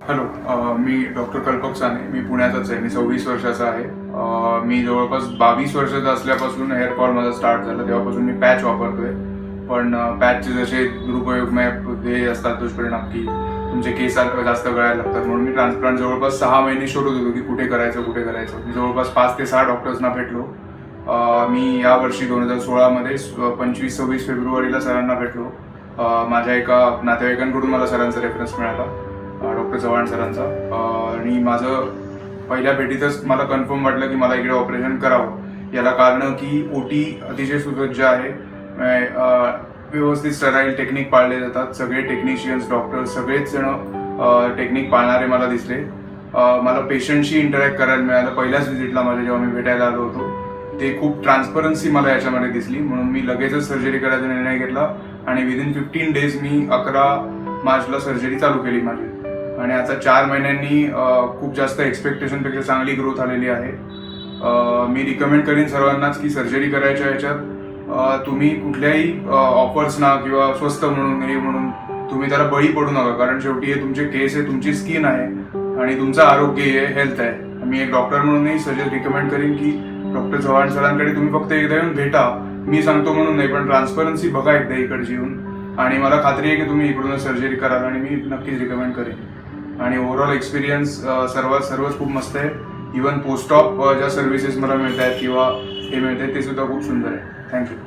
Hello, मी doctor कल्पक साने. मी पुण्याचाच आहे. मी 26 वर्षाचा आहे. मी जवळपास 22 वर्षाचा असल्यापासून हेअर फॉल माझा स्टार्ट झाला. तेव्हापासून मी पॅच वापरतोय. पण पॅचचे जसे दुरुपयोग हे असतात दुष्परिणाम की तुमचे केस जास्त गळायला लागतात, म्हणून मी ट्रान्सप्लांट जवळपास 6 महिने शोधत होतो की कुठे करायचं. मी जवळपास 5 ते 6 डॉक्टर्सना भेटलो. मी यावर्षी 2016मध्ये 25-26 फेब्रुवारीला सरांना भेटलो. माझ्या एका नातेवाईकांकडून मला सरांचा रेफरन्स मिळाला, डॉक्टर चव्हाण सरांचा. आणि माझं पहिल्या भेटीतच मला कन्फर्म वाटलं की मला इकडे ऑपरेशन करावं. याला कारण की ओटी अतिशय सुसज्ज आहे. व्यवस्थित स्टराईल टेक्निक पाळले जातात. सगळे टेक्निशियन्स, डॉक्टर सगळेच जण टेक्निक पाळणारे मला दिसले. मला पेशंटशी इंटरॅक्ट करायला मिळालं. पहिल्याच व्हिजिटला माझ्या जेव्हा मी भेटायला आलो होतो ते खूप ट्रान्सपरन्सी मला याच्यामध्ये दिसली, म्हणून मी लगेचच सर्जरी करायचा निर्णय घेतला आणि विदिन 15 डेज मी 11 मार्चला सर्जरी चालू केली माझी. आणि आता 4 महिन्यांनी खूप जास्त एक्सपेक्टेशनपेक्षा चांगली ग्रोथ आलेली आहे. मी रिकमेंड करीन सर्वांनाच की सर्जरी करायच्या ह्याच्यात तुम्ही कुठल्याही ऑफर्सना किंवा स्वस्त म्हणून हे म्हणून तुम्ही त्याला बळी पडू नका, कारण शेवटी हे तुमचे केस आहे, तुमची स्किन आहे आणि तुमचं आरोग्य आहे, हेल्थ आहे. मी एक डॉक्टर म्हणूनही रिकमेंड करीन की डॉक्टर चव्हाण सरांकडे तुम्ही फक्त एकदा येऊन भेटा. मी सांगतो म्हणून नाही, पण ट्रान्सपरन्सी बघा एकदा इकडची येऊन, आणि मला खात्री आहे की तुम्ही इकडूनच सर्जरी कराल आणि मी नक्कीच रिकमेंड करेन. आणि ओव्हरऑल एक्सपिरियन्स सर्वच खूप मस्त आहे. इव्हन पोस्ट ऑप ज्या सर्व्हिसेस मला मिळत आहेत किंवा हे मिळत आहेत ते सुद्धा खूप सुंदर आहे. थँक्यू.